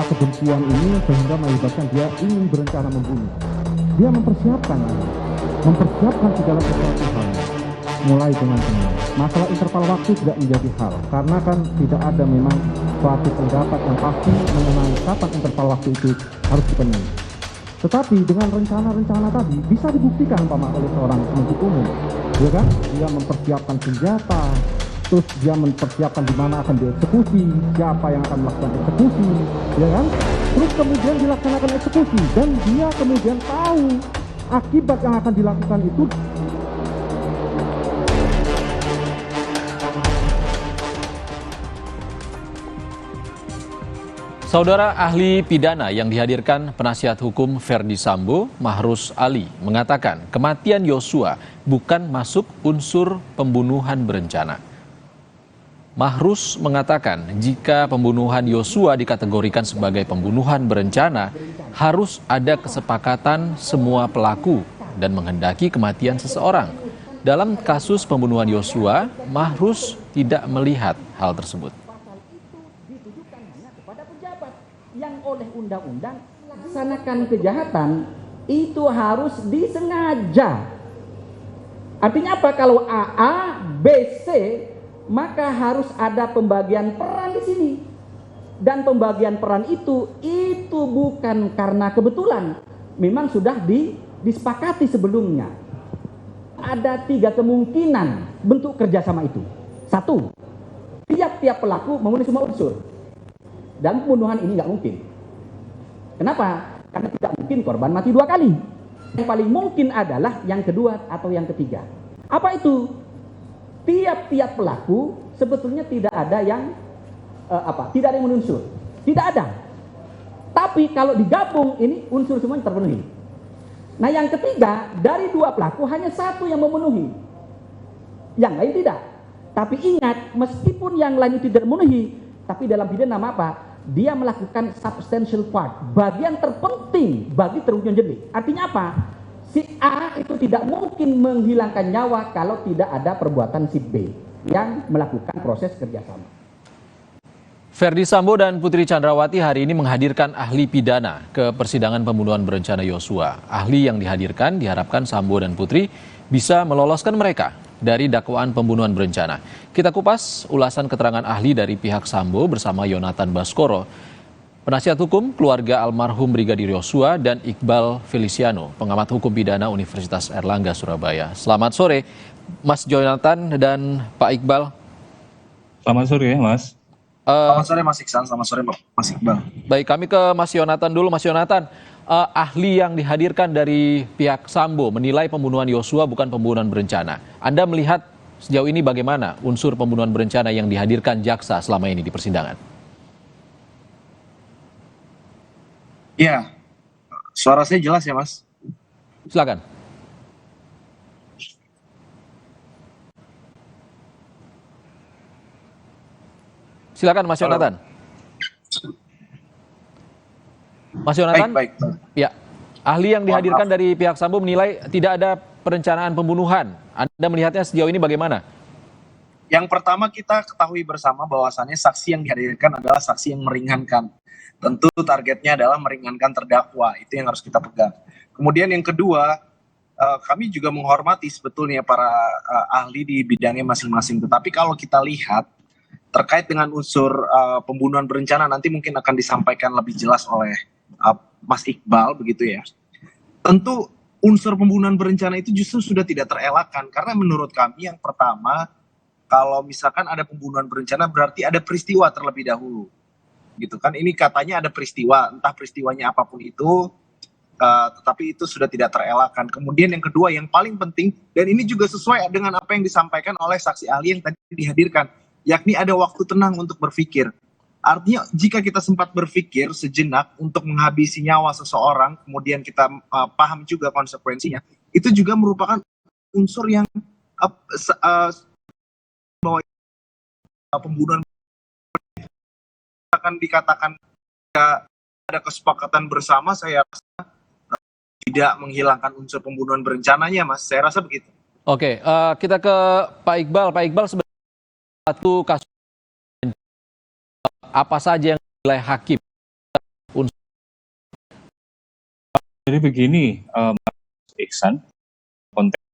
kebencian ini sehingga mengakibatkan dia ingin berencana membunuh. Dia mempersiapkan segala sesuatu hal, mulai dengan tenang. Masalah interval waktu tidak menjadi hal, karena kan tidak ada memang suatu pendapat yang pasti mengenai kapan interval waktu itu harus dipenuhi. Tetapi dengan rencana-rencana tadi bisa dibuktikan oleh seorang penuntut umum, ya kan? Dia mempersiapkan senjata, terus dia mempersiapkan di mana akan dieksekusi, siapa yang akan melakukan eksekusi, ya kan? Terus kemudian dilaksanakan eksekusi dan dia kemudian tahu akibat yang akan dilakukan itu. Saudara ahli pidana yang dihadirkan penasihat hukum Ferdy Sambo, Mahrus Ali, mengatakan kematian Yosua bukan masuk unsur pembunuhan berencana. Mahrus mengatakan jika pembunuhan Yosua dikategorikan sebagai pembunuhan berencana, harus ada kesepakatan semua pelaku dan menghendaki kematian seseorang. Dalam kasus pembunuhan Yosua, Mahrus tidak melihat hal tersebut. Yang oleh undang-undang melaksanakan kejahatan itu harus disengaja. Artinya apa? Kalau A, B, C, maka harus ada pembagian peran di sini. Dan pembagian peran itu bukan karena kebetulan, memang sudah disepakati sebelumnya. Ada 3 kemungkinan bentuk kerjasama itu. 1, tiap-tiap pelaku memenuhi semua unsur. Dan pembunuhan ini nggak mungkin. Kenapa? Karena tidak mungkin korban mati 2 kali. Yang paling mungkin adalah yang kedua atau yang ketiga. Apa itu? Tiap-tiap pelaku sebetulnya tidak ada yang tidak ada yang menunsur. Tidak ada. Tapi kalau digabung ini unsur semuanya terpenuhi. Nah yang ketiga, dari 2 pelaku hanya 1 yang memenuhi. Yang lain tidak. Tapi ingat, meskipun yang lain tidak memenuhi, tapi dalam pidana nama apa? Dia melakukan substantial part, bagian terpenting bagi terwujudnya delik. Artinya apa? Si A itu tidak mungkin menghilangkan nyawa kalau tidak ada perbuatan si B yang melakukan proses kerjasama. Ferdy Sambo dan Putri Chandrawati hari ini menghadirkan ahli pidana ke persidangan pembunuhan berencana Yosua. Ahli yang dihadirkan diharapkan Sambo dan Putri bisa meloloskan mereka dari dakwaan pembunuhan berencana. Kita kupas ulasan keterangan ahli dari pihak Sambo bersama Yonatan Baskoro, penasihat hukum keluarga almarhum Brigadir Yosua, dan Iqbal Feliciano, pengamat hukum pidana Universitas Airlangga Surabaya. Selamat sore, Mas Yonatan dan Pak Iqbal. Selamat sore, Mas. Selamat sore Mas Iksan, selamat sore Mas Iqbal. Baik, kami ke Mas Yonatan dulu. Mas Yonatan, ahli yang dihadirkan dari pihak Sambo menilai pembunuhan Yosua bukan pembunuhan berencana. Anda melihat sejauh ini bagaimana unsur pembunuhan berencana yang dihadirkan jaksa selama ini di persidangan? Ya, suara saya jelas ya Mas? Silakan. Silakan Mas Yonatan. Mas Yonatan, baik. Ya, ahli yang dihadirkan dari pihak Sambo menilai tidak ada perencanaan pembunuhan. Anda melihatnya sejauh ini bagaimana? Yang pertama kita ketahui bersama bahwasannya saksi yang dihadirkan adalah saksi yang meringankan. Tentu targetnya adalah meringankan terdakwa, itu yang harus kita pegang. Kemudian yang kedua, kami juga menghormati sebetulnya para ahli di bidangnya masing-masing. Tetapi kalau kita lihat terkait dengan unsur pembunuhan berencana, nanti mungkin akan disampaikan lebih jelas oleh Mas Iqbal begitu ya. Tentu unsur pembunuhan berencana itu justru sudah tidak terelakkan, karena menurut kami yang pertama, kalau misalkan ada pembunuhan berencana berarti ada peristiwa terlebih dahulu, gitu kan. Ini katanya ada peristiwa, entah peristiwanya apapun itu, tetapi itu sudah tidak terelakkan. Kemudian yang kedua yang paling penting, dan ini juga sesuai dengan apa yang disampaikan oleh saksi ahli yang tadi dihadirkan, yakni ada waktu tenang untuk berpikir. Artinya jika kita sempat berpikir sejenak untuk menghabisi nyawa seseorang, kemudian kita paham juga konsekuensinya, itu juga merupakan unsur yang bahwa pembunuhan akan dikatakan ada kesepakatan bersama, saya rasa tidak menghilangkan unsur pembunuhan berencananya, Mas. Saya rasa begitu. Oke, kita ke Pak Iqbal. Pak Iqbal, sebenarnya satu kasus apa saja yang dinilai hakim Jadi begini, Mas Iksan, konteks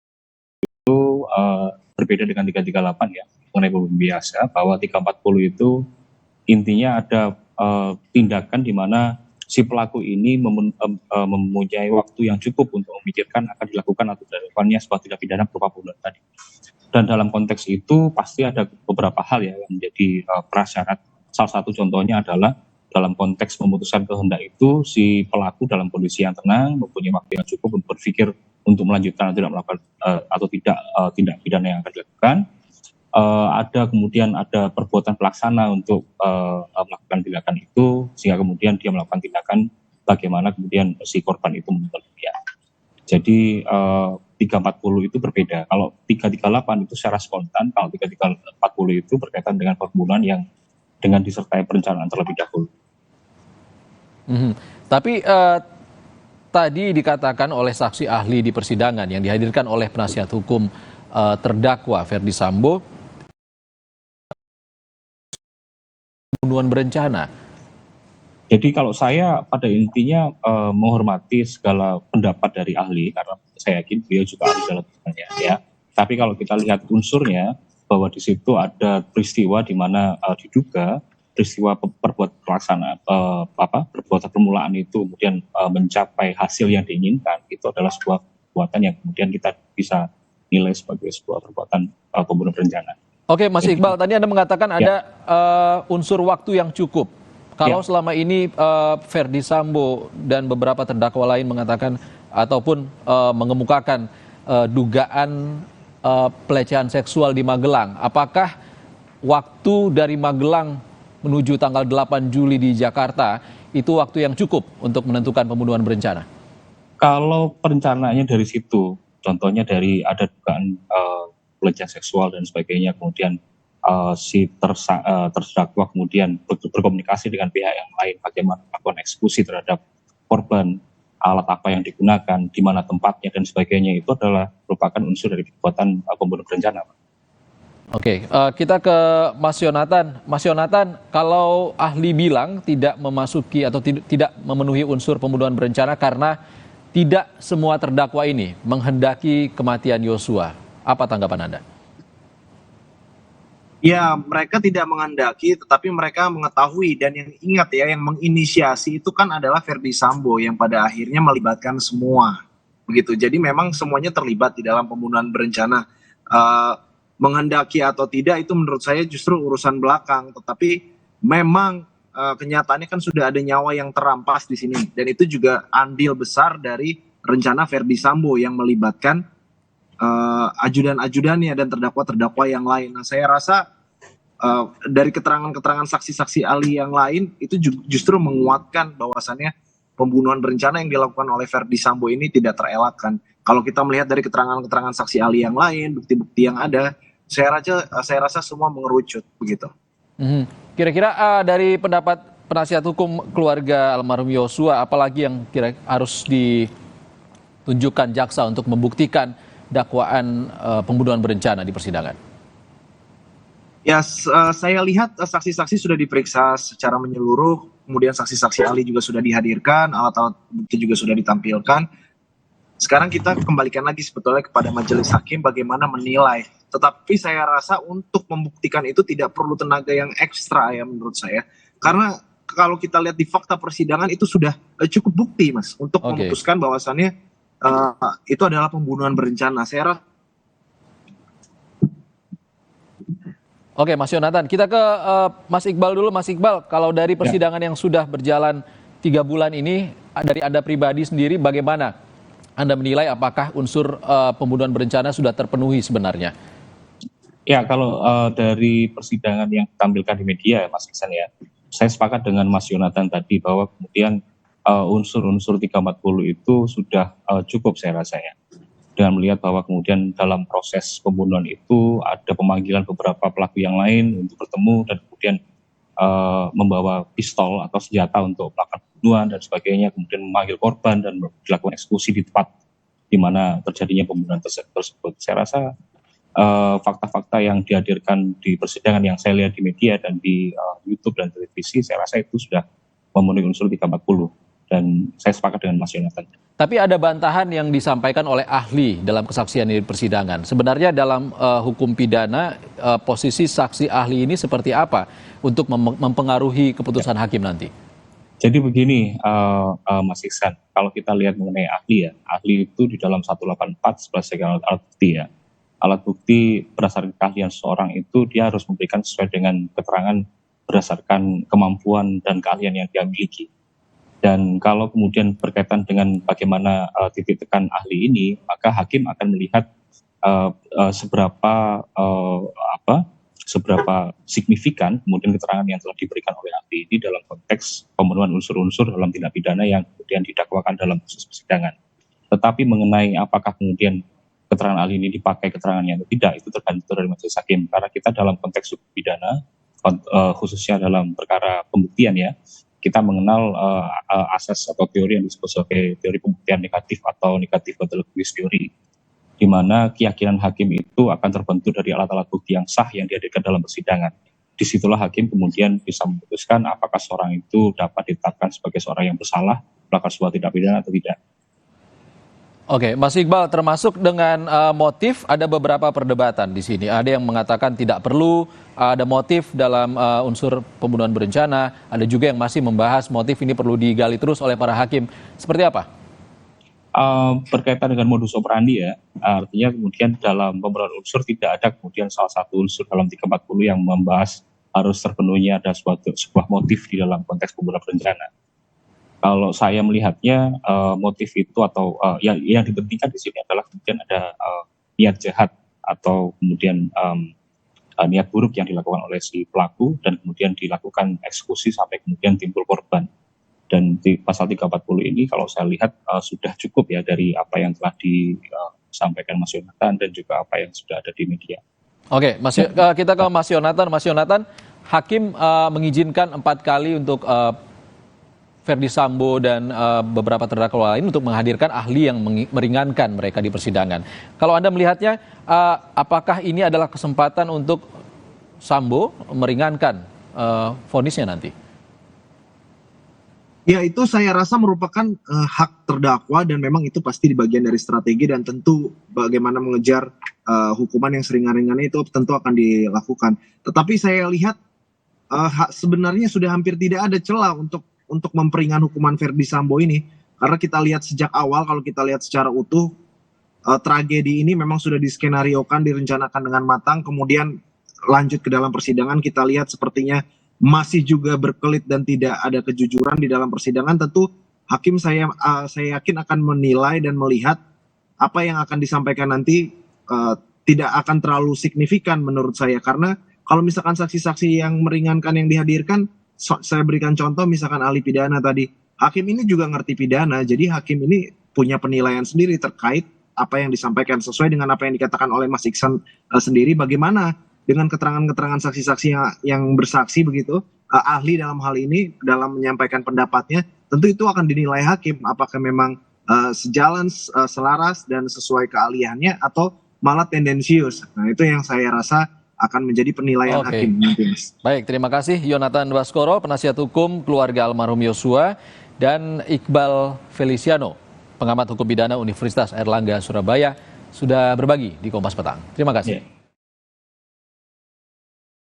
itu berbeda dengan 338 ya, mengenai pembunuhan biasa, bahwa 340 itu intinya ada tindakan di mana si pelaku ini mempunyai waktu yang cukup untuk memikirkan akan dilakukan atau dilakukannya sebuah tindak pidana berupa pembunuhan tadi. Dan dalam konteks itu pasti ada beberapa hal ya yang menjadi prasyarat. Salah satu contohnya adalah dalam konteks memutuskan kehendak itu si pelaku dalam kondisi yang tenang, mempunyai waktu yang cukup untuk berpikir untuk melanjutkan atau tidak melakukan tindak pidana yang akan dilakukan. Ada kemudian ada perbuatan pelaksana untuk melakukan tindakan itu, sehingga kemudian dia melakukan tindakan bagaimana kemudian si korban itu meninggal dunia. Jadi 340 itu berbeda. Kalau 338 itu secara spontan, kalau 340 itu berkaitan dengan pembunuhan yang dengan disertai perencanaan terlebih dahulu. Tapi tadi dikatakan oleh saksi ahli di persidangan yang dihadirkan oleh penasihat hukum terdakwa Ferdy Sambo, pembunuhan berencana. Jadi kalau saya pada intinya menghormati segala pendapat dari ahli, karena saya yakin beliau juga ahli dalam bidangnya ya. Tapi kalau kita lihat unsurnya, bahwa di situ ada peristiwa di mana diduga peristiwa perbuatan pelaksana perbuatan permulaan itu kemudian mencapai hasil yang diinginkan, itu adalah sebuah perbuatan yang kemudian kita bisa nilai sebagai sebuah perbuatan pembunuhan berencana. Oke, Mas Iqbal, tadi Anda mengatakan ada unsur waktu yang cukup. Kalau selama ini Ferdy Sambo dan beberapa terdakwa lain mengatakan ataupun mengemukakan dugaan pelecehan seksual di Magelang, apakah waktu dari Magelang menuju tanggal 8 Juli di Jakarta itu waktu yang cukup untuk menentukan pembunuhan berencana? Kalau perencanaannya dari situ, contohnya dari ada dugaan pelecehan seksual dan sebagainya, kemudian si terdakwa kemudian berkomunikasi dengan pihak yang lain, bagaimana melakukan eksekusi terhadap korban, alat apa yang digunakan, di mana tempatnya dan sebagainya, itu adalah merupakan unsur dari perbuatan pembunuhan berencana. Oke, kita ke Mas Yonatan. Mas Yonatan, kalau ahli bilang tidak memasuki atau tidak memenuhi unsur pembunuhan berencana karena tidak semua terdakwa ini menghendaki kematian Yosua, apa tanggapan Anda? Ya, mereka tidak menghendaki, tetapi mereka mengetahui, dan yang ingat ya, yang menginisiasi itu kan adalah Ferdy Sambo yang pada akhirnya melibatkan semua, begitu. Jadi memang semuanya terlibat di dalam pembunuhan berencana. Menghendaki atau tidak itu menurut saya justru urusan belakang, tetapi memang kenyataannya kan sudah ada nyawa yang terampas di sini, dan itu juga andil besar dari rencana Ferdy Sambo yang melibatkan ajudan-ajudannya dan terdakwa-terdakwa yang lain. Nah, saya rasa dari keterangan-keterangan saksi-saksi ahli yang lain itu justru menguatkan bahwasannya pembunuhan berencana yang dilakukan oleh Ferdy Sambo ini tidak terelakkan. Kalau kita melihat dari keterangan-keterangan saksi ahli yang lain, bukti-bukti yang ada, saya rasa semua mengerucut begitu. Kira-kira dari pendapat penasihat hukum keluarga almarhum Yosua, apalagi yang harus ditunjukkan jaksa untuk membuktikan dakwaan pembunuhan berencana di persidangan? Ya, saya lihat saksi-saksi sudah diperiksa secara menyeluruh, kemudian saksi-saksi ahli juga sudah dihadirkan, alat-alat bukti juga sudah ditampilkan. Sekarang kita kembalikan lagi sebetulnya kepada majelis hakim bagaimana menilai. Tetapi saya rasa untuk membuktikan itu tidak perlu tenaga yang ekstra ya menurut saya. Karena kalau kita lihat di fakta persidangan itu sudah cukup bukti, Mas, untuk memutuskan bahwasannya itu adalah pembunuhan berencana. Saya rasa. Oke, Mas Yonatan, kita ke Mas Iqbal dulu. Mas Iqbal, kalau dari persidangan yang sudah berjalan 3 bulan ini, dari Anda pribadi sendiri bagaimana Anda menilai apakah unsur pembunuhan berencana sudah terpenuhi sebenarnya? Ya, kalau dari persidangan yang ditampilkan di media, Mas Iksan ya, saya sepakat dengan Mas Yonatan tadi bahwa kemudian unsur-unsur 340 itu sudah cukup saya rasa ya. Dengan melihat bahwa kemudian dalam proses pembunuhan itu ada pemanggilan beberapa pelaku yang lain untuk bertemu dan kemudian membawa pistol atau senjata untuk melakukan pembunuhan dan sebagainya, kemudian memanggil korban dan dilakukan eksekusi di tempat di mana terjadinya pembunuhan tersebut. Saya rasa fakta-fakta yang dihadirkan di persidangan yang saya lihat di media dan di YouTube dan televisi, saya rasa itu sudah memenuhi unsur 340. Dan saya sepakat dengan Mas Yonatan. Tapi ada bantahan yang disampaikan oleh ahli dalam kesaksian di persidangan. Sebenarnya dalam hukum pidana, posisi saksi ahli ini seperti apa untuk mempengaruhi keputusan hakim nanti? Jadi begini, Mas Iksan, kalau kita lihat mengenai ahli ya, ahli itu di dalam 184 sebagai alat bukti ya. Alat bukti berdasarkan keahlian seseorang itu dia harus memberikan sesuai dengan keterangan berdasarkan kemampuan dan keahlian yang dia miliki. Dan kalau kemudian berkaitan dengan bagaimana titik tekan ahli ini, maka hakim akan melihat seberapa signifikan kemudian keterangan yang telah diberikan oleh ahli ini dalam konteks pemenuhan unsur-unsur dalam tindak pidana yang kemudian didakwakan dalam proses persidangan. Tetapi mengenai apakah kemudian keterangan ahli ini dipakai keterangannya atau tidak, itu tergantung dari majelis hakim. Karena kita dalam konteks hukum pidana, khususnya dalam perkara pembuktian ya, kita mengenal asas atau teori yang disebut sebagai teori pembuktian negatif atau negatif patologis teori, di mana keyakinan hakim itu akan terbentuk dari alat-alat bukti yang sah yang dihadirkan dalam persidangan. Disitulah hakim kemudian bisa memutuskan apakah seorang itu dapat ditetapkan sebagai seorang yang bersalah melakukan sebuah tindak pidana atau tidak. Oke, Mas Iqbal, termasuk dengan motif ada beberapa perdebatan di sini. Ada yang mengatakan tidak perlu ada motif dalam unsur pembunuhan berencana. Ada juga yang masih membahas motif ini perlu digali terus oleh para hakim. Seperti apa? Berkaitan dengan modus operandi ya, artinya kemudian dalam pembunuhan unsur tidak ada kemudian salah satu unsur dalam 340 yang membahas harus terpenuhinya ada sebuah motif di dalam konteks pembunuhan berencana. Kalau saya melihatnya motif itu atau yang dipentingkan di sini adalah kemudian ada niat jahat atau kemudian niat buruk yang dilakukan oleh si pelaku dan kemudian dilakukan eksekusi sampai kemudian timbul korban. Dan di pasal 340 ini kalau saya lihat sudah cukup ya dari apa yang telah disampaikan Mas Yonatan dan juga apa yang sudah ada di media. Oke, kita ke Mas Yonatan. Mas Yonatan, hakim mengizinkan 4 kali untuk Ferdy Sambo dan beberapa terdakwa lain untuk menghadirkan ahli yang meringankan mereka di persidangan. Kalau Anda melihatnya, apakah ini adalah kesempatan untuk Sambo meringankan vonisnya nanti? Ya, itu saya rasa merupakan hak terdakwa dan memang itu pasti di bagian dari strategi dan tentu bagaimana mengejar hukuman yang seringan-ringannya itu tentu akan dilakukan. Tetapi saya lihat sebenarnya sudah hampir tidak ada celah untuk memperingan hukuman Ferdy Sambo ini, karena kita lihat sejak awal, kalau kita lihat secara utuh, tragedi ini memang sudah diskenariokan, direncanakan dengan matang, kemudian lanjut ke dalam persidangan, kita lihat sepertinya masih juga berkelit dan tidak ada kejujuran di dalam persidangan. Tentu hakim saya yakin akan menilai dan melihat apa yang akan disampaikan nanti tidak akan terlalu signifikan menurut saya, karena kalau misalkan saksi-saksi yang meringankan yang dihadirkan, saya berikan contoh misalkan ahli pidana tadi, hakim ini juga ngerti pidana, jadi hakim ini punya penilaian sendiri terkait apa yang disampaikan sesuai dengan apa yang dikatakan oleh Mas Iksan sendiri, bagaimana dengan keterangan-keterangan saksi-saksi yang bersaksi begitu, ahli dalam hal ini dalam menyampaikan pendapatnya, tentu itu akan dinilai hakim apakah memang sejalan, selaras dan sesuai keahliannya atau malah tendensius. Nah, itu yang saya rasa akan menjadi penilaian hakim nanti, Mas. Baik, terima kasih Yonatan Baskoro, penasihat hukum keluarga almarhum Yosua, dan Iqbal Feliciano, pengamat hukum pidana Universitas Airlangga Surabaya, sudah berbagi di Kompas Petang. Terima kasih.